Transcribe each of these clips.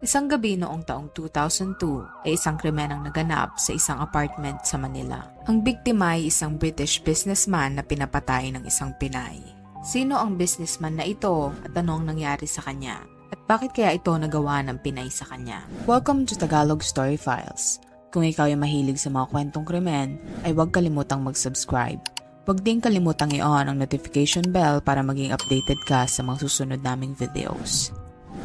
Isang gabi noong taong 2002 ay isang krimen ang naganap sa isang apartment sa Manila. Ang biktima ay isang British businessman na pinapatay ng isang Pinay. Sino ang businessman na ito at ano ang nangyari sa kanya? At bakit kaya ito nagawa ng Pinay sa kanya? Welcome to Tagalog Story Files. Kung ikaw ay mahilig sa mga kwentong krimen, ay huwag kalimutang mag-subscribe. Huwag din kalimutang i-on ang notification bell para maging updated ka sa mga susunod naming videos.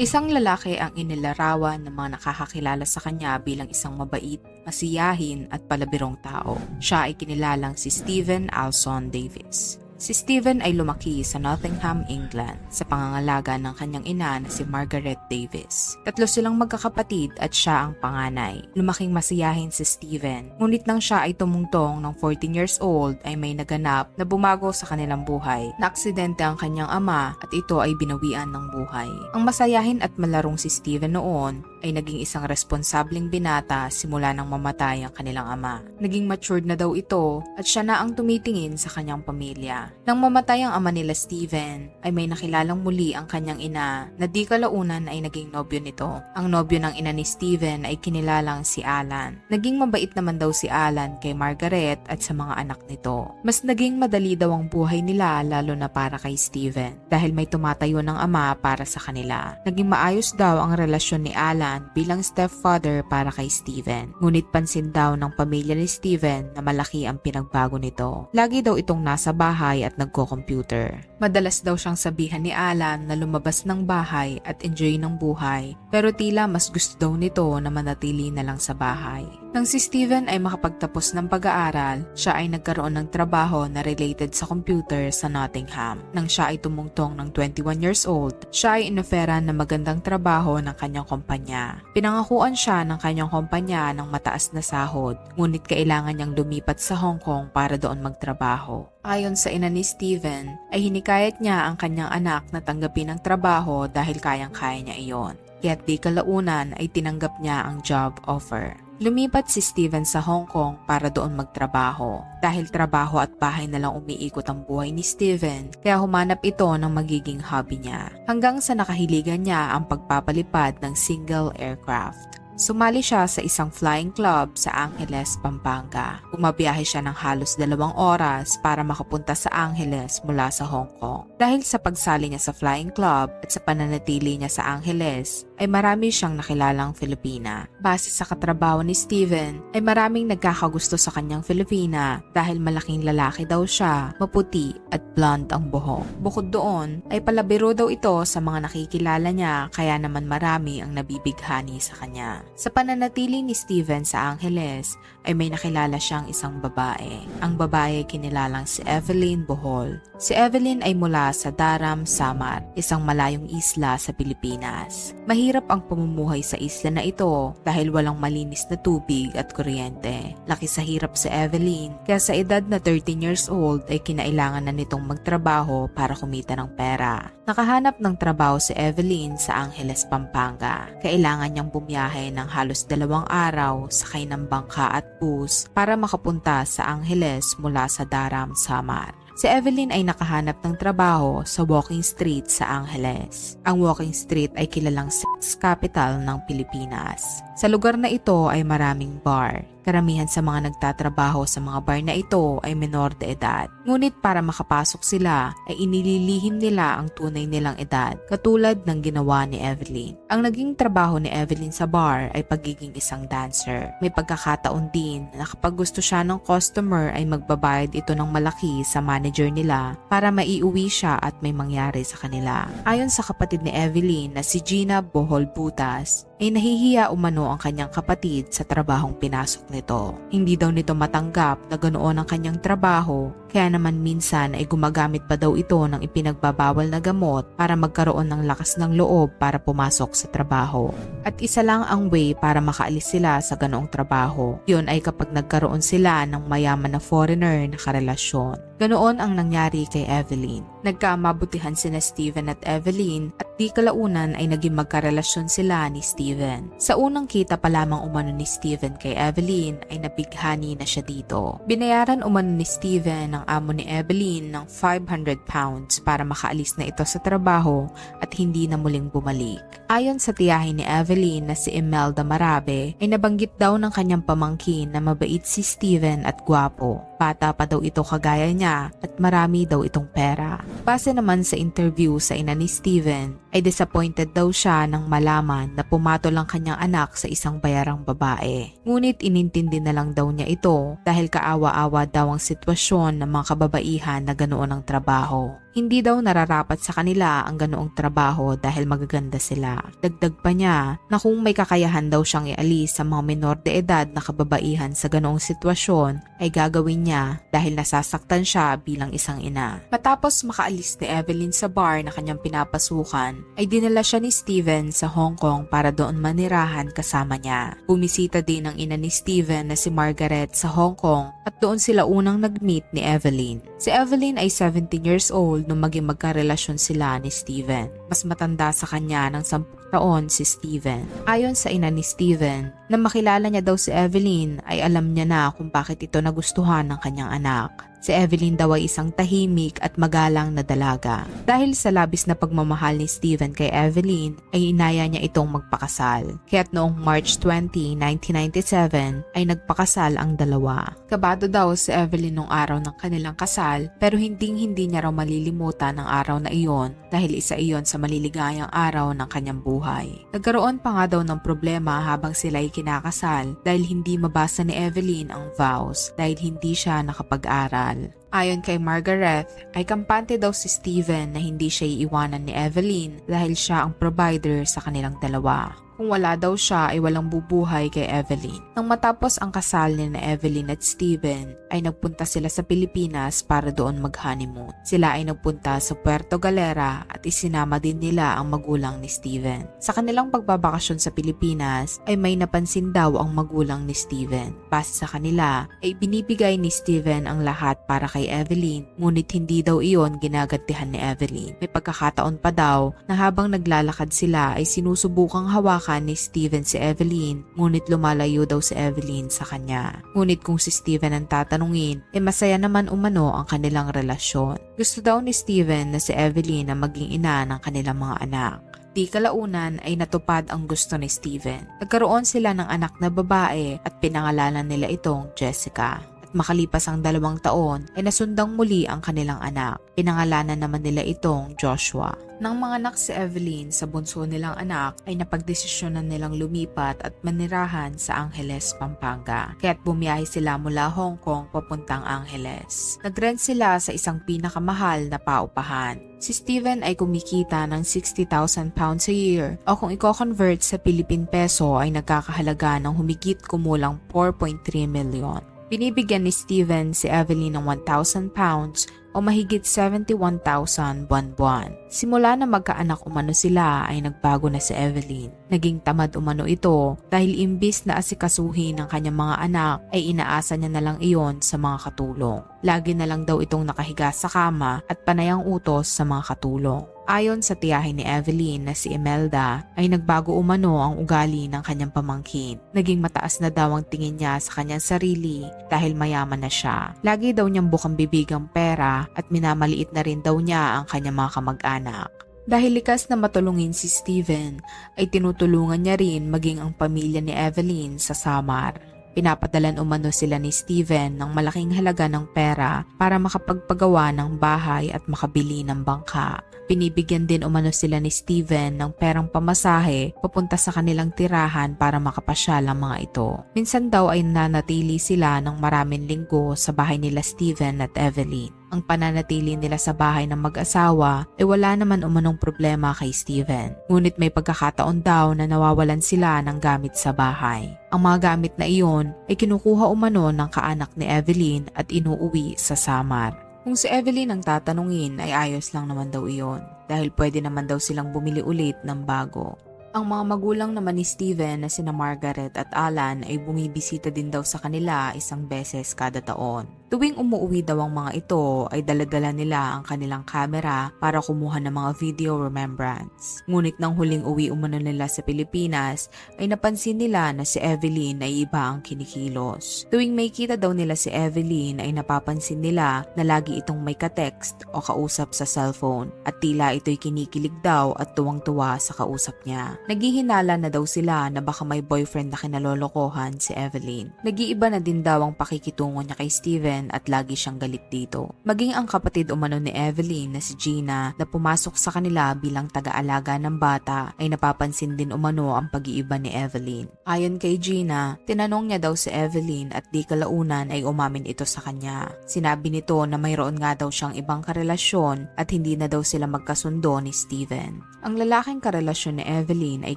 Isang lalaki ang inilarawan ng mga nakakakilala sa kanya bilang isang mabait, masiyahin at palabirong tao. Siya ay kinilalang si Stephen Alson Davis. Si Stephen ay lumaki sa Nottingham, England sa pangangalaga ng kanyang ina na si Margaret Davis. Tatlo silang magkakapatid at siya ang panganay. Lumaking masiyahin si Stephen, ngunit nang siya ay tumungtong ng 14 years old ay may naganap na bumago sa kanilang buhay. Naaksidente ang kanyang ama at ito ay binawian ng buhay. Ang masayahin at malarong si Stephen noon ay naging isang responsableng binata simula nang mamatay ang kanilang ama. Naging matured na daw ito at siya na ang tumitingin sa kanyang pamilya. Nang mamatay ang ama nila Stephen, ay may nakilalang muli ang kanyang ina na di kalaunan ay naging nobyo nito. Ang nobyo ng ina ni Stephen ay kinilalang si Alan. Naging mabait naman daw si Alan kay Margaret at sa mga anak nito. Mas naging madali daw ang buhay nila lalo na para kay Stephen dahil may tumatayo ng ama para sa kanila. Naging maayos daw ang relasyon ni Alan bilang stepfather para kay Stephen. Ngunit pansin daw ng pamilya ni Stephen na malaki ang pinagbago nito. Lagi daw itong nasa bahay at nagko-computer. Madalas daw siyang sabihan ni Alan na lumabas ng bahay at enjoy ng buhay, pero tila mas gusto daw nito na manatili na lang sa bahay. Nang si Stephen ay makapagtapos ng pag-aaral, siya ay nagkaroon ng trabaho na related sa computer sa Nottingham. Nang siya ay tumungtong ng 21 years old, siya ay inoferan ng magandang trabaho ng kanyang kumpanya. Pinangakuan siya ng kanyang kumpanya ng mataas na sahod, ngunit kailangan niyang lumipat sa Hong Kong para doon magtrabaho. Ayon sa ina ni Stephen, ay hinikayat niya ang kanyang anak na tanggapin ang trabaho dahil kayang-kaya niya iyon. Kaya't di kalaunan ay tinanggap niya ang job offer. Lumipat si Stephen sa Hong Kong para doon magtrabaho. Dahil trabaho at bahay na lang umiikot ang buhay ni Stephen, kaya humanap ito ng magiging hobby niya. Hanggang sa nakahiligan niya ang pagpapalipad ng single aircraft. Sumali siya sa isang flying club sa Angeles, Pampanga. Bumabiyahe siya ng halos 2 oras para makapunta sa Angeles mula sa Hong Kong. Dahil sa pagsali niya sa flying club at sa pananatili niya sa Angeles, ay marami siyang nakilalang Filipina. Base sa katrabaho ni Stephen, ay maraming nagkakagusto sa kanyang Filipina dahil malaking lalaki daw siya, maputi at blonde ang buhok. Bukod doon, ay palabiro daw ito sa mga nakikilala niya kaya naman marami ang nabibighani sa kanya. Sa pananatili ni Stephen sa Angeles, ay may nakilala siyang isang babae. Ang babae ay kinilalang si Evelyn Bohol. Si Evelyn ay mula sa Daram, Samar, isang malayong isla sa Pilipinas. Mahirap ang pamumuhay sa isla na ito dahil walang malinis na tubig at kuryente. Laki sa hirap si Evelyn, kaya sa edad na 13 years old ay kinailangan na nitong magtrabaho para kumita ng pera. Nakahanap ng trabaho si Evelyn sa Angeles, Pampanga. Kailangan niyang bumiyahe ng halos 2 araw sakay ng bangka at bus para makapunta sa Angeles mula sa Daram, Samar. Si Evelyn ay nakahanap ng trabaho sa Walking Street sa Angeles. Ang Walking Street ay kilalang sex capital ng Pilipinas. Sa lugar na ito ay maraming bar. Karamihan sa mga nagtatrabaho sa mga bar na ito ay menor de edad. Ngunit para makapasok sila ay inililihim nila ang tunay nilang edad, katulad ng ginawa ni Evelyn. Ang naging trabaho ni Evelyn sa bar ay pagiging isang dancer. May pagkakataon din na kapag gusto siya ng customer ay magbabayad ito ng malaki sa manager nila para maiuwi siya at may mangyari sa kanila. Ayon sa kapatid ni Evelyn na si Gina Bohol Butas, ay nahihiya umano ang kanyang kapatid sa trabahong pinasok nito. Hindi daw nito matanggap na ganoon ang kanyang trabaho, kaya naman minsan ay gumagamit pa daw ito ng ipinagbabawal na gamot para magkaroon ng lakas ng loob para pumasok sa trabaho. At isa lang ang way para makaalis sila sa ganoong trabaho. Yun ay kapag nagkaroon sila ng mayaman na foreigner na karelasyon. Ganoon ang nangyari kay Evelyn. Nagkamabutihan sina Steven at Evelyn at di kalaunan ay naging magkarelasyon sila ni Steven. Sa unang kita pa lamang umano ni Steven kay Evelyn ay nabighani na siya dito. Binayaran umano ni Steven ang amo ni Evelyn ng 500 pounds para makaalis na ito sa trabaho at hindi na muling bumalik. Ayon sa tiyahin ni Evelyn na si Imelda Marabe ay nabanggit daw ng kanyang pamangkin na mabait si Steven at gwapo. Bata pa daw ito kagaya niya at marami daw itong pera. Base naman sa interview sa ina ni Steven, ay disappointed daw siya nang malaman na pumatol ang kanyang anak sa isang bayarang babae. Ngunit inintindi na lang daw niya ito dahil kaawa-awa daw ang sitwasyon ng mga kababaihan na ganoon ang trabaho. Hindi daw nararapat sa kanila ang ganoong trabaho dahil magaganda sila. Dagdag pa niya na kung may kakayahan daw siyang ialis sa mga menor de edad na kababaihan sa ganoong sitwasyon ay gagawin niya dahil nasasaktan siya bilang isang ina. Matapos makaalis ni Evelyn sa bar na kanyang pinapasukan, ay dinala siya ni Steven sa Hong Kong para doon manirahan kasama niya. Bumisita din ang ina ni Steven na si Margaret sa Hong Kong at doon sila unang nag-meet ni Evelyn. Si Evelyn ay 17 years old nung maging magkarelasyon sila ni Steven. Mas matanda sa kanya ng 10 taon si Steven. Ayon sa ina ni Steven, na makilala niya daw si Evelyn ay alam niya na kung bakit ito nagustuhan ng kanyang anak. Si Evelyn daw ay isang tahimik at magalang na dalaga. Dahil sa labis na pagmamahal ni Steven kay Evelyn, ay inaya niya itong magpakasal. Kaya't noong March 20, 1997 ay nagpakasal ang dalawa. Kabado daw si Evelyn nung araw ng kanilang kasal pero hindi niya raw malilimutan ang araw na iyon dahil isa iyon sa maliligayang araw ng kanyang buhay. Nagkaroon pa nga daw ng problema habang sila ay kinakasal dahil hindi mabasa ni Evelyn ang vows dahil hindi siya nakapag-aral. Ayon kay Margaret, ay kampante daw si Steven na hindi siya iiwanan ni Evelyn dahil siya ang provider sa kanilang dalawa. Kung wala daw siya ay walang bubuhay kay Evelyn. Nang matapos ang kasal ni Evelyn at Steven, ay nagpunta sila sa Pilipinas para doon mag-honeymoon. Sila ay nagpunta sa Puerto Galera at isinama din nila ang magulang ni Steven. Sa kanilang pagbabakasyon sa Pilipinas ay may napansin daw ang magulang ni Steven. Base sa kanila ay binibigay ni Steven ang lahat para kay Evelyn, ngunit hindi daw iyon ginagantihan ni Evelyn. May pagkakataon pa daw na habang naglalakad sila ay sinusubukang hawakan ni Steven si Evelyn, ngunit lumalayo daw si Evelyn sa kanya. Ngunit kung si Steven ang tatanungin, masaya naman umano ang kanilang relasyon. Gusto daw ni Steven na si Evelyn ang maging ina ng kanilang mga anak. Di kalaunan ay natupad ang gusto ni Steven. Nagkaroon sila ng anak na babae at pinangalanan nila itong Jessica. Makalipas ang 2 taon ay nasundang muli ang kanilang anak. Pinangalanan naman nila itong Joshua. Nang manganak si Evelyn sa bunso nilang anak ay napagdesisyonan nilang lumipat at manirahan sa Angeles, Pampanga. Kaya't bumiyahe sila mula Hong Kong papuntang Angeles. Nag-rent sila sa isang pinakamahal na paupahan. Si Steven ay kumikita ng 60,000 pounds a year o kung i-convert sa Philippine peso ay nagkakahalaga ng humigit kumulang 4.3 million. Binibigyan ni Steven si Evelyn ng 1,000 pounds o mahigit 71,000 buwan-buwan. Simula na magkaanak umano sila ay nagbago na si Evelyn. Naging tamad umano ito dahil imbis na asikasuhin ng kanyang mga anak ay inaasa niya na lang iyon sa mga katulong. Lagi na lang daw itong nakahiga sa kama at panay ang utos sa mga katulong. Ayon sa tiyahin ni Evelyn na si Imelda ay nagbago umano ang ugali ng kanyang pamangkin. Naging mataas na daw ang tingin niya sa kanyang sarili dahil mayaman na siya. Lagi daw niyang bukang bibig ang pera at minamaliit na rin daw niya ang kanyang mga kamag-anak. Dahil likas na matulungin si Steven ay tinutulungan niya rin maging ang pamilya ni Evelyn sa Samar. Pinapadalan umano sila ni Steven ng malaking halaga ng pera para makapagpagawa ng bahay at makabili ng bangka. Binibigyan din umano sila ni Steven ng perang pamasahe papunta sa kanilang tirahan para makapasyal ang mga ito. Minsan daw ay nanatili sila ng maraming linggo sa bahay nila Steven at Evelyn. Ang pananatili nila sa bahay ng mag-asawa ay wala naman umanong problema kay Steven. Ngunit may pagkakataon daw na nawawalan sila ng gamit sa bahay. Ang mga gamit na iyon ay kinukuha umano ng kaanak ni Evelyn at inuuwi sa Samar. Kung si Evelyn ang tatanungin ay ayos lang naman daw iyon dahil pwede naman daw silang bumili ulit ng bago. Ang mga magulang naman ni Steven na sina Margaret at Alan ay bumibisita din daw sa kanila isang beses kada taon. Tuwing umuwi daw ang mga ito ay daladala nila ang kanilang kamera para kumuha ng mga video remembrance. Ngunit nang huling uwi umano nila sa Pilipinas ay napansin nila na si Evelyn ay iba ang kinikilos. Tuwing may kita daw nila si Evelyn ay napapansin nila na lagi itong may ka-text o kausap sa cellphone at tila ito'y kinikilig daw at tuwang-tuwa sa kausap niya. Naghihinala na daw sila na baka may boyfriend na kinalolokohan si Evelyn. Nag-iiba na din daw ang pakikitungo niya kay Steven at lagi siyang galit dito. Maging ang kapatid umano ni Evelyn na si Gina na pumasok sa kanila bilang taga-alaga ng bata ay napapansin din umano ang pag-iiba ni Evelyn. Ayon kay Gina, tinanong niya daw si Evelyn at di kalaunan ay umamin ito sa kanya. Sinabi nito na mayroon nga daw siyang ibang karelasyon at hindi na daw sila magkasundo ni Steven. Ang lalaking karelasyon ni Evelyn ay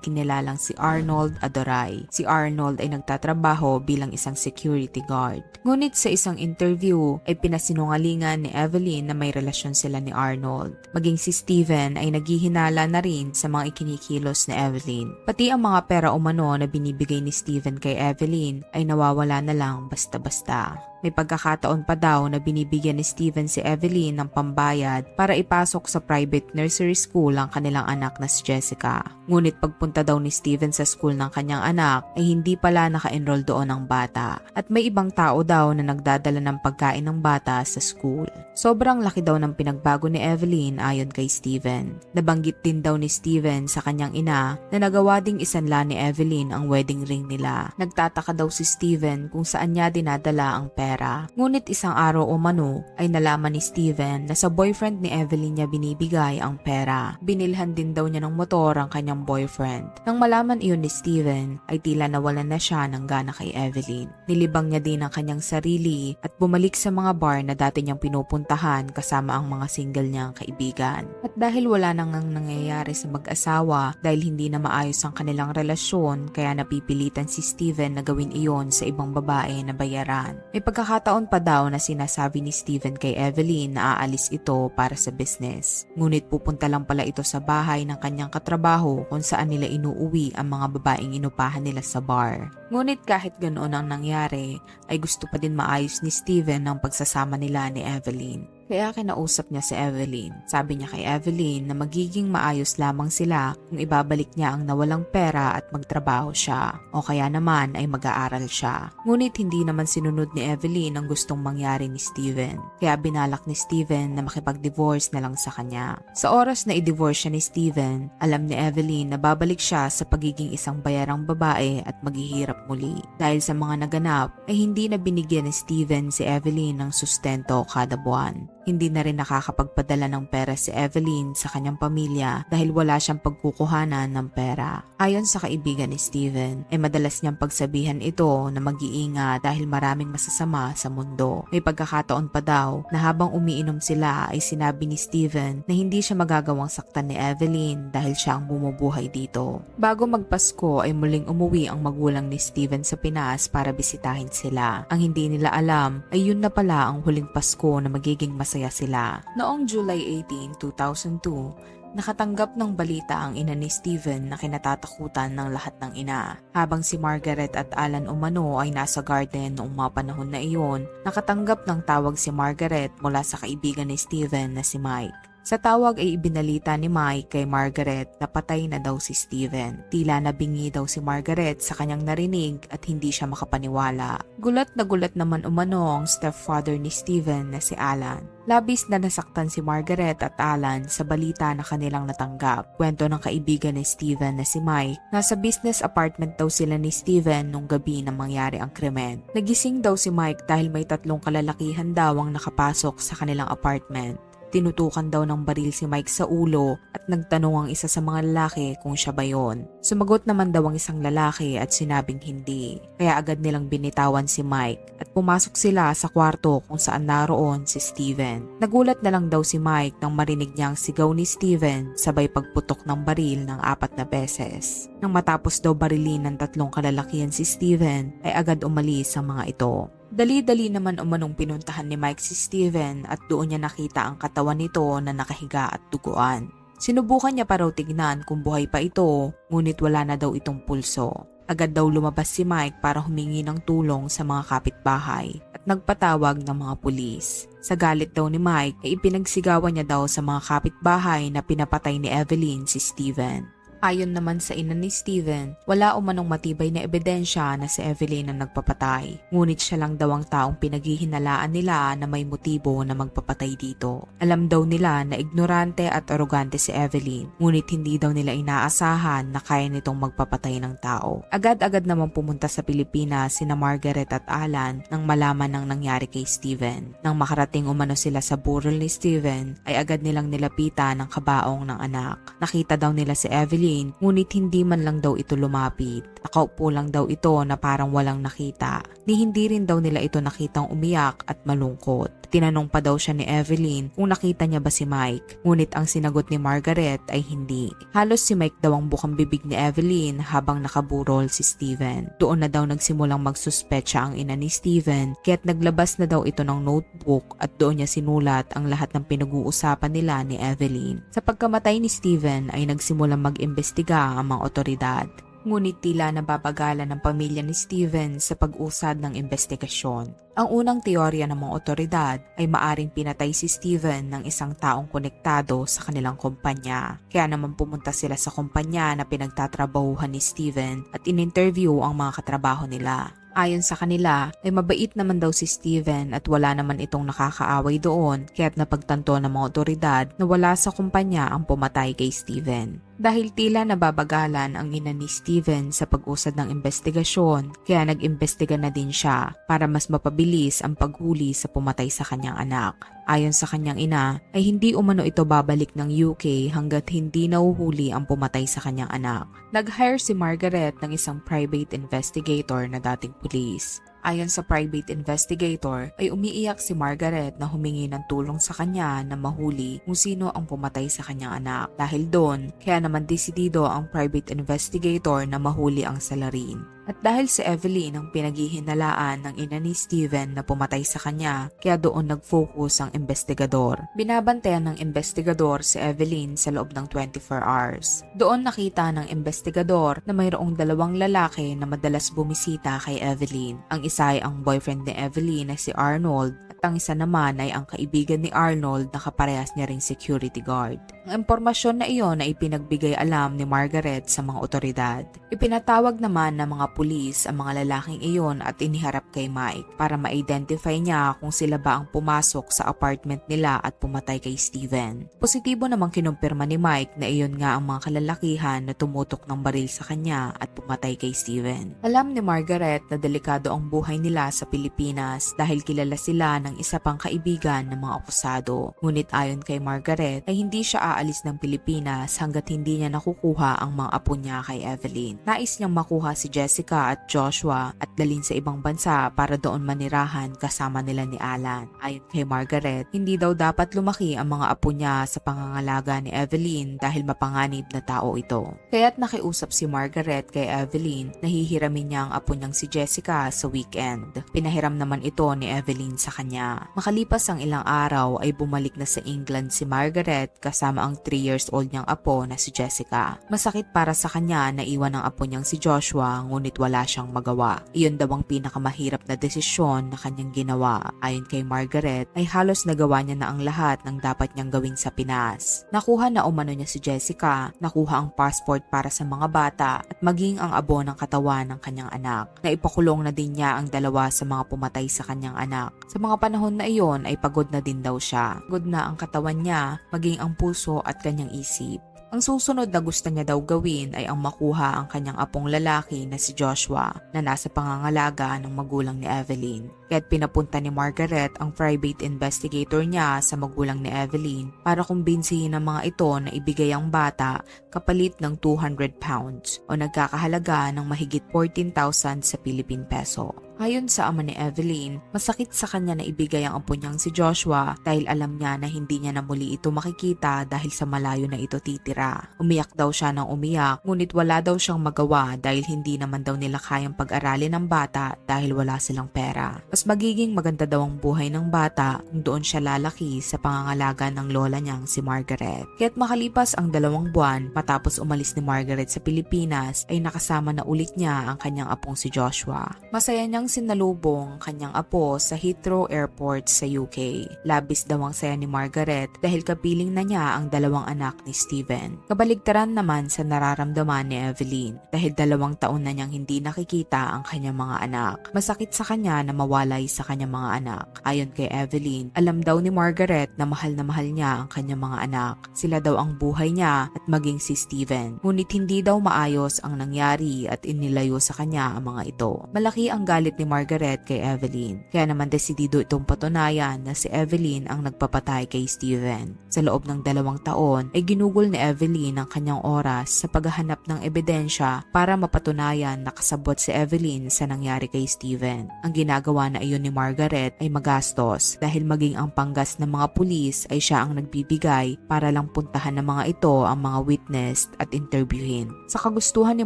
kinilalang si Arnold Adoray. Si Arnold ay nagtatrabaho bilang isang security guard. Ngunit sa isang interview ay pinasinungalingan ni Evelyn na may relasyon sila ni Arnold. Maging si Steven ay naghihinala na rin sa mga ikinikilos ni Evelyn. Pati ang mga pera umano na binibigay ni Steven kay Evelyn ay nawawala na lang basta-basta. May pagkakataon pa daw na binibigyan ni Steven si Evelyn ng pambayad para ipasok sa private nursery school ang kanilang anak na si Jessica. Ngunit pagpunta daw ni Steven sa school ng kanyang anak ay hindi pala naka-enroll doon ang bata. At may ibang tao daw na nagdadala ng pagkain ng bata sa school. Sobrang laki daw ng pinagbago ni Evelyn ayon kay Steven. Nabanggit din daw ni Steven sa kanyang ina na nagawa ding isanla ni Evelyn ang wedding ring nila. Nagtataka daw si Steven kung saan niya dinadala ang pera. Ngunit isang araw o mano ay nalaman ni Steven na sa boyfriend ni Evelyn niya binibigay ang pera. Binilhan din daw niya ng motor ang kanyang boyfriend. Nang malaman iyon ni Steven ay tila nawalan na siya ng gana kay Evelyn. Nilibang niya din ang kanyang sarili at bumalik sa mga bar na dati niyang pinupuntahan kasama ang mga single niyang kaibigan. At dahil wala nang nangyayari sa mag-asawa dahil hindi na maayos ang kanilang relasyon kaya napipilitan si Steven na gawin iyon sa ibang babae na bayaran. May pagkakataon pa daw na sinasabi ni Steven kay Evelyn na aalis ito para sa business. Ngunit pupunta lang pala ito sa bahay ng kanyang katrabaho kung saan nila inuuwi ang mga babaeng inupahan nila sa bar. Ngunit kahit ganoon ang nangyari, ay gusto pa din maayos ni Steven ang pagsasama nila ni Evelyn. Kaya kinausap niya si Evelyn. Sabi niya kay Evelyn na magiging maayos lamang sila kung ibabalik niya ang nawalang pera at magtrabaho siya. O kaya naman ay mag-aaral siya. Ngunit hindi naman sinunod ni Evelyn ang gustong mangyari ni Steven. Kaya binalak ni Steven na makipag-divorce na lang sa kanya. Sa oras na i-divorce siya ni Steven, alam ni Evelyn na babalik siya sa pagiging isang bayarang babae at maghihirap muli. Dahil sa mga naganap ay hindi na binigyan ni Steven si Evelyn ng sustento kada buwan. Hindi na rin nakakapagpadala ng pera si Evelyn sa kanyang pamilya dahil wala siyang pagkukuhanan ng pera. Ayon sa kaibigan ni Steven, ay madalas niyang pagsabihan ito na mag-iingat dahil maraming masasama sa mundo. May pagkakataon pa daw na habang umiinom sila ay sinabi ni Steven na hindi siya magagawang saktan ni Evelyn dahil siya ang bumubuhay dito. Bago magpasko ay muling umuwi ang magulang ni Steven sa Pinas para bisitahin sila. Ang hindi nila alam ay yun na pala ang huling Pasko na magiging masaya sila. Noong July 18, 2002, nakatanggap ng balita ang ina ni Steven na kinatatakutan ng lahat ng ina. Habang si Margaret at Alan umano ay nasa garden noong mga panahon na iyon, nakatanggap ng tawag si Margaret mula sa kaibigan ni Steven na si Mike. Sa tawag ay ibinalita ni Mike kay Margaret na patay na daw si Steven. Tila nabingi daw si Margaret sa kanyang narinig at hindi siya makapaniwala. Gulat na gulat naman umano ang stepfather ni Steven na si Alan. Labis na nasaktan si Margaret at Alan sa balita na kanilang natanggap. Kwento ng kaibigan ni Steven na si Mike, nasa business apartment daw sila ni Steven nung gabi na mangyari ang krimen. Nagising daw si Mike dahil may 3 kalalakihan daw ang nakapasok sa kanilang apartment. Tinutukan daw ng baril si Mike sa ulo at nagtanong ang isa sa mga lalaki kung siya ba yon. Sumagot naman daw ang isang lalaki at sinabing hindi. Kaya agad nilang binitawan si Mike at pumasok sila sa kwarto kung saan naroon si Steven. Nagulat na lang daw si Mike nang marinig niya ang sigaw ni Steven sabay pagputok ng baril ng 4 na beses. Nang matapos daw barilin ng 3 kalalakihan si Steven ay agad umalis ang mga ito. Dali-dali naman umanong pinuntahan ni Mike si Steven at doon niya nakita ang katawan nito na nakahiga at duguan. Sinubukan niya pa raw tignan kung buhay pa ito, ngunit wala na daw itong pulso. Agad daw lumabas si Mike para humingi ng tulong sa mga kapitbahay at nagpatawag ng mga pulis. Sa galit daw ni Mike ay ipinagsigawan niya daw sa mga kapitbahay na pinapatay ni Evelyn si Steven. Ayon naman sa ina ni Steven, wala umanong matibay na ebidensya na si Evelyn ang nagpapatay. Ngunit siya lang daw ang taong pinaghihinalaan nila na may motibo na magpapatay dito. Alam daw nila na ignorante at arogante si Evelyn, ngunit hindi daw nila inaasahan na kaya nitong magpapatay ng tao. Agad-agad naman pumunta sa Pilipinas sina Margaret at Alan nang malaman ng nangyari kay Steven. Nang makarating umano sila sa burol ni Steven, ay agad nilang nilapitan ang kabaong ng anak. Nakita daw nila si Evelyn, ngunit hindi man lang daw ito lumapit. Nakaupo lang daw ito na parang walang nakita. Hindi rin daw nila ito nakitang umiyak at malungkot. Tinanong pa daw siya ni Evelyn kung nakita niya ba si Mike, ngunit ang sinagot ni Margaret ay hindi. Halos si Mike daw ang bukang bibig ni Evelyn habang nakaburol si Steven. Doon na daw nagsimulang magsuspetsa ang ina ni Steven, kaya't naglabas na daw ito ng notebook at doon niya sinulat ang lahat ng pinag-uusapan nila ni Evelyn. Sa pagkamatay ni Steven ay nagsimulang mag-imbestiga ang mga otoridad. Ngunit tila nababagalan ng pamilya ni Steven sa pag-usad ng investigasyon. Ang unang teorya ng mga otoridad ay maaring pinatay si Steven ng isang taong konektado sa kanilang kumpanya. Kaya naman pumunta sila sa kumpanya na pinagtatrabahuhan ni Steven at in-interview ang mga katrabaho nila. Ayon sa kanila ay mabait naman daw si Steven at wala naman itong nakakaaway doon, kaya't napagtanto ng mga otoridad na wala sa kumpanya ang pumatay kay Steven. Dahil tila nababagalan ang ina ni Steven sa pag-usad ng investigasyon, kaya nag-imbestiga na din siya para mas mapabilis ang paghuli sa pumatay sa kanyang anak. Ayon sa kanyang ina ay hindi umano ito babalik ng UK hanggat hindi nahuhuli ang pumatay sa kanyang anak. Nag-hire si Margaret ng isang private investigator na dating pulis. Ayon sa private investigator ay umiiyak si Margaret na humingi ng tulong sa kanya na mahuli kung sino ang pumatay sa kanyang anak. Dahil doon, kaya naman desidido ang private investigator na mahuli ang salarin. At dahil si Evelyn ang pinaghihinalaan ng ina ni Steven na pumatay sa kanya, kaya doon nag-focus ang investigador. Binabantayan ng investigador si Evelyn sa loob ng 24 hours. Doon nakita ng investigador na mayroong dalawang lalaki na madalas bumisita kay Evelyn. Ang isa ay ang boyfriend ni Evelyn na si Arnold at ang isa naman ay ang kaibigan ni Arnold na kaparehas niya ring security guard. Ang impormasyon na iyon ay ipinagbigay alam ni Margaret sa mga otoridad. Ipinatawag naman ng mga pulis ang mga lalaking iyon at iniharap kay Mike para ma-identify niya kung sila ba ang pumasok sa apartment nila at pumatay kay Steven. Positibo namang kinumpirma ni Mike na iyon nga ang mga kalalakihan na tumutok ng baril sa kanya at pumatay kay Steven. Alam ni Margaret na delikado ang buhay nila sa Pilipinas dahil kilala sila ng isa pang kaibigan ng mga akusado. Ngunit ayon kay Margaret ay hindi siya aalis ng Pilipinas hanggat hindi niya nakukuha ang mga apo niya kay Evelyn. Nais niyang makuha si Jessica at Joshua at dalhin sa ibang bansa para doon manirahan kasama nila ni Alan. Ayon kay Margaret, hindi daw dapat lumaki ang mga apo niya sa pangangalaga ni Evelyn dahil mapanganib na tao ito. Kaya't nakiusap si Margaret kay Evelyn na hihiramin niya ang apo niyang si Jessica sa weekend. Pinahiram naman ito ni Evelyn sa kanya. Makalipas ang ilang araw ay bumalik na sa England si Margaret kasama ang 3 years old niyang apo na si Jessica. Masakit para sa kanya na iwan ang apo niyang si Joshua ngunit wala siyang magawa. Iyon daw ang pinakamahirap na desisyon na kanyang ginawa. Ayon kay Margaret ay halos nagawa niya na ang lahat ng dapat niyang gawin sa Pinas. Nakuha na umano niya si Jessica, nakuha ang passport para sa mga bata at maging ang abo ng katawan ng kanyang anak. Naipakulong na din niya ang dalawa sa mga pumatay sa kanyang anak. Sa mga panahon na iyon ay pagod na din daw siya. Pagod na ang katawan niya, maging ang puso at kanyang isip. Ang susunod na gusto niya daw gawin ay ang makuha ang kanyang apong lalaki na si Joshua na nasa pangangalaga ng magulang ni Evelyn. Kaya't pinapunta ni Margaret ang private investigator niya sa magulang ni Evelyn para kumbinsihin ang mga ito na ibigay ang bata kapalit ng 200 pounds o nagkakahalaga ng mahigit 14,000 sa Philippine peso. Ayon sa ama ni Evelyn, masakit sa kanya na ibigay ang apo niyang si Joshua dahil alam niya na hindi niya na muli ito makikita dahil sa malayo na ito titira. Umiyak daw siya ng umiyak, ngunit wala daw siyang magawa dahil hindi naman daw nila kayang pag-aralin ng bata dahil wala silang pera. Mas magiging maganda daw ang buhay ng bata kung doon siya lalaki sa pangangalaga ng lola niyang si Margaret. Kaya't makalipas ang 2 buwan matapos umalis ni Margaret sa Pilipinas ay nakasama na ulit niya ang kanyang apong si Joshua. Masaya niyang sinalubong kanyang apo sa Heathrow Airport sa UK. Labis daw ang saya ni Margaret dahil kapiling na niya ang 2 anak ni Steven. Kabaligtaran naman sa nararamdaman ni Evelyn dahil 2 taon na niyang hindi nakikita ang kanyang mga anak. Masakit sa kanya na mawalay sa kanyang mga anak. Ayon kay Evelyn, alam daw ni Margaret na mahal niya ang kanyang mga anak. Sila daw ang buhay niya at maging si Steven. Ngunit hindi daw maayos ang nangyari at inilayo sa kanya ang mga ito. Malaki ang galit ni Margaret kay Evelyn. Kaya naman desidido itong patunayan na si Evelyn ang nagpapatay kay Steven. Sa loob ng 2 taon ay ginugol ni Evelyn ang kanyang oras sa paghahanap ng ebidensya para mapatunayan na kasabot si Evelyn sa nangyari kay Steven. Ang ginagawa na iyon ni Margaret ay magastos dahil maging ang panggas ng mga pulis ay siya ang nagbibigay para lang puntahan ng mga ito ang mga witness at interviewin. Sa kagustuhan ni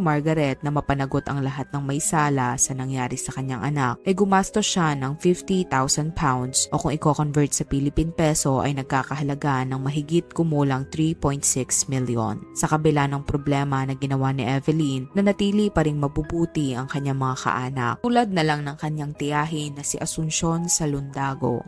Margaret na mapanagot ang lahat ng may sala sa nangyari sa kanyang anak, ay gumastos siya ng 50,000 pounds o kung i-convert sa Philippine peso ay nagkakahalaga ng mahigit kumulang 3.6 million. Sa kabila ng problema na ginawa ni Evelyn, nanatili pa ring mabubuti ang kanyang mga kaanak, tulad na lang ng kanyang tiyahin na si Asuncion Salundago.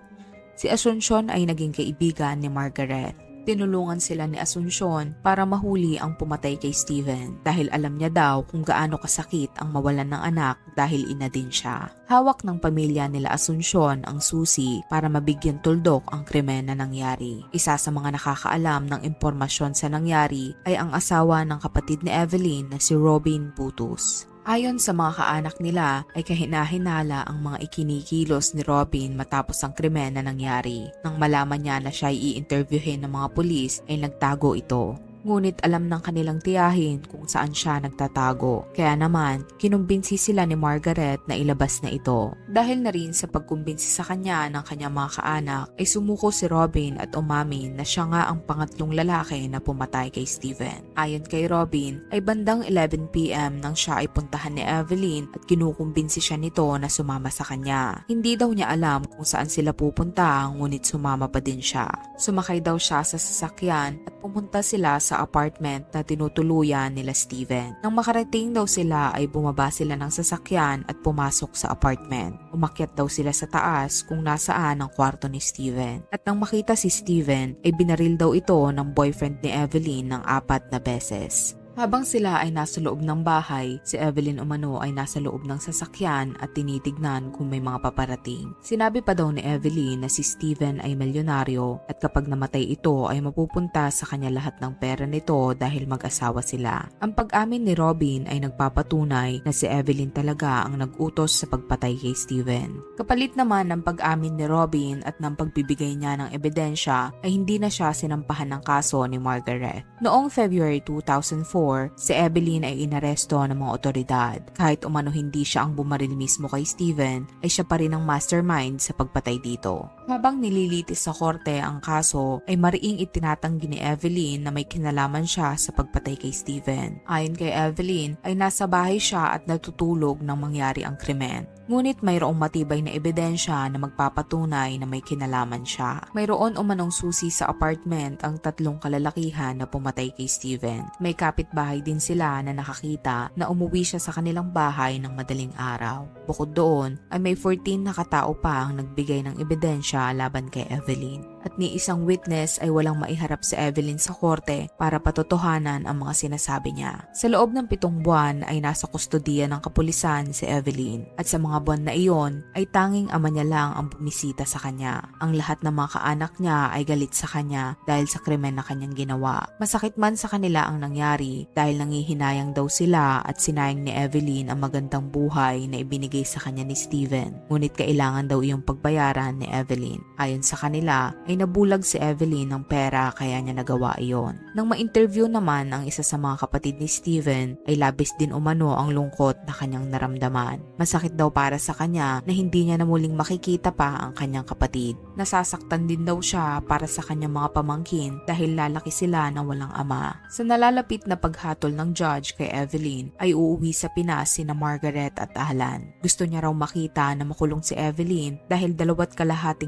Si Asuncion ay naging kaibigan ni Margaret. Tinulungan sila ni Asuncion para mahuli ang pumatay kay Steven dahil alam niya daw kung gaano kasakit ang mawalan ng anak dahil ina din siya. Hawak ng pamilya nila Asuncion ang susi para mabigyan tuldok ang krimen na nangyari. Isa sa mga nakakaalam ng impormasyon sa nangyari ay ang asawa ng kapatid ni Evelyn na si Robin Putus. Ayon sa mga kaanak nila ay kahinahinala ang mga ikinikilos ni Robin matapos ang krimen na nangyari. Nang malaman niya na siya ay i-interviewin ng mga pulis ay nagtago ito. Ngunit alam ng kanilang tiyahin kung saan siya nagtatago. Kaya naman, kinumbinsi sila ni Margaret na ilabas na ito. Dahil na rin sa pagkumbinsi sa kanya ng kanyang mga kaanak, ay sumuko si Robin at umamin na siya nga ang pangatlong lalaki na pumatay kay Steven. Ayon kay Robin, ay bandang 11 PM nang siya ay puntahan ni Evelyn at kinukumbinsi siya nito na sumama sa kanya. Hindi daw niya alam kung saan sila pupunta, ngunit sumama pa din siya. Sumakay daw siya sa sasakyan at pumunta sila sa apartment na tinutuluyan nila Steven. Nang makarating daw sila ay bumaba sila ng sasakyan at pumasok sa apartment. Umakyat daw sila sa taas kung nasaan ang kwarto ni Steven. At nang makita si Steven ay binaril daw ito ng boyfriend ni Evelyn ng 4 na beses. Habang sila ay nasa loob ng bahay, si Evelyn umano ay nasa loob ng sasakyan at tinitignan kung may mga paparating. Sinabi pa daw ni Evelyn na si Steven ay milyonaryo at kapag namatay ito ay mapupunta sa kanya lahat ng pera nito dahil mag-asawa sila. Ang pag-amin ni Robin ay nagpapatunay na si Evelyn talaga ang nag-utos sa pagpatay kay Steven. Kapalit naman ng pag-amin ni Robin at ng pagbibigay niya ng ebidensya ay hindi na siya sinampahan ng kaso ni Margaret. Noong February 2004, si Evelyn ay inaresto ng mga otoridad. Kahit umano hindi siya ang bumaril mismo kay Steven, ay siya pa rin ang mastermind sa pagpatay dito. Habang nililitis sa korte ang kaso, ay mariing itinatanggi ni Evelyn na may kinalaman siya sa pagpatay kay Steven. Ayon kay Evelyn, ay nasa bahay siya at natutulog nang mangyari ang krimen. Ngunit mayroong matibay na ebidensya na magpapatunay na may kinalaman siya. Mayroon umanong susi sa apartment ang 3 kalalakihan na pumatay kay Steven. May kapitbahay din sila na nakakita na umuwi siya sa kanilang bahay ng madaling araw. Bukod doon ay may 14 na katao pa ang nagbigay ng ebidensya laban kay Evelyn. At ni isang witness ay walang maiharap si Evelyn sa korte para patotohanan ang mga sinasabi niya. Sa loob ng 7 buwan ay nasa kustodiya ng kapulisan si Evelyn at sa mga buwan na iyon ay tanging ama niya lang ang bumisita sa kanya. Ang lahat ng mga kaanak niya ay galit sa kanya dahil sa krimen na kanyang ginawa. Masakit man sa kanila ang nangyari dahil nangihinayang daw sila at sinayang ni Evelyn ang magandang buhay na ibinigay sa kanya ni Steven. Ngunit kailangan daw iyong pagbayaran ni Evelyn. Ayon sa kanila ay nabulag si Evelyn ng pera kaya niya nagawa iyon. Nang ma-interview naman ang isa sa mga kapatid ni Steven ay labis din umano ang lungkot na kanyang naramdaman. Masakit daw para sa kanya na hindi niya na muling makikita pa ang kanyang kapatid. Nasasaktan din daw siya para sa kanyang mga pamangkin dahil lalaki sila ng walang ama. Sa nalalapit na paghatol ng judge kay Evelyn ay uuwi sa Pinas sina Margaret at Alan. Gusto niya raw makita na makulong si Evelyn dahil 2.5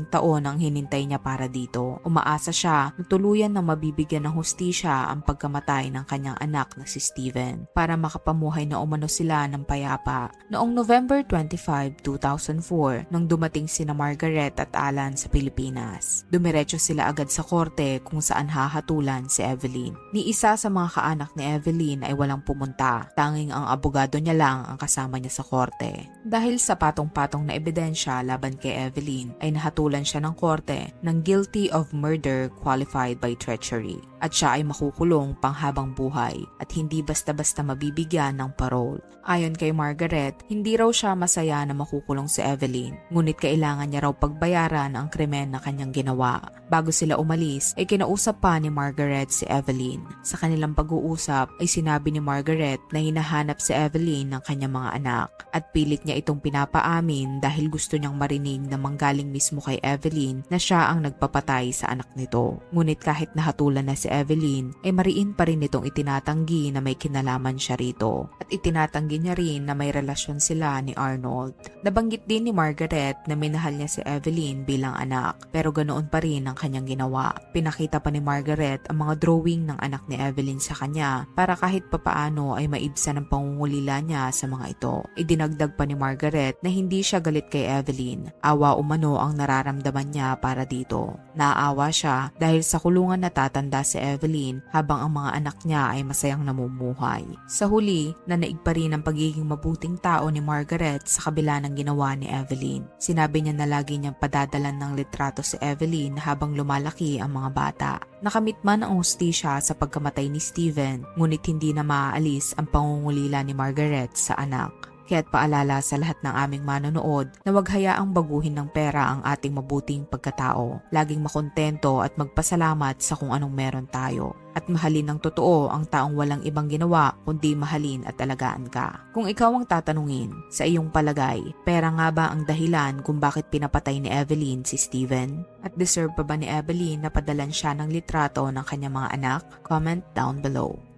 taon ang hinintay niya para dito. Umaasa siya na tuluyan na mabibigyan ng hustisya ang pagkamatay ng kanyang anak na si Steven para makapamuhay na umano sila ng payapa. Noong November 25, 2004, nang dumating sina Margaret at Alan sa Pilipinas, dumiretso sila agad sa korte kung saan hahatulan si Evelyn. Ni isa sa mga kaanak ni Evelyn ay walang pumunta, tanging ang abogado niya lang ang kasama niya sa korte. Dahil sa patong-patong na ebidensya laban kay Evelyn ay nahatulan siya ng korte ng guilty of murder qualified by treachery at siya ay makukulong panghabang buhay at hindi basta-basta mabibigyan ng parole. Ayon kay Margaret, hindi raw siya masaya na makukulong si Evelyn, ngunit kailangan niya raw pagbayaran ang krimen na kanyang ginawa. Bago sila umalis ay kinausap pa ni Margaret si Evelyn. Sa kanilang pag-uusap ay sinabi ni Margaret na hinahanap si Evelyn ng kanyang mga anak at pilit niya itong pinapaamin dahil gusto niyang marinig na manggaling mismo kay Evelyn na siya ang nagpapatay sa anak nito. Ngunit kahit nahatulan na si Evelyn ay mariin pa rin itong itinatanggi na may kinalaman siya rito at itinatanggi niya rin na may relasyon sila ni Arnold. Nabanggit din ni Margaret na minahal niya si Evelyn bilang anak pero ganoon pa rin ang kanyang ginawa. Pinakita pa ni Margaret ang mga drawing ng anak ni Evelyn sa kanya para kahit papaano ay maibsan ang pangungulila niya sa mga ito. Idinagdag pa ni Margaret na hindi siya galit kay Evelyn. Awa umano ang nararamdaman niya para dito. Naawa siya dahil sa kulungan natatanda si Evelyn habang ang mga anak niya ay masayang namumuhay. Sa huli, nanaig pa rin ang pagiging mabuting tao ni Margaret sa kabila ng ginawa ni Evelyn. Sinabi niya na lagi niyang padadalan ng litrato si Evelyn habang lumalaki ang mga bata. Nakamit man ang hustisya sa pagkamatay ni Steven, ngunit hindi na maaalis ang pangungulila ni Margaret sa anak. Kaya't paalala sa lahat ng aming manonood na huwag hayaang baguhin ng pera ang ating mabuting pagkatao. Laging makontento at magpasalamat sa kung anong meron tayo. At mahalin ng totoo ang taong walang ibang ginawa kundi mahalin at alagaan ka. Kung ikaw ang tatanungin, sa iyong palagay, pera nga ba ang dahilan kung bakit pinapatay ni Evelyn si Steven? At deserve pa ba ni Evelyn na padalan siya ng litrato ng kanyang mga anak? Comment down below.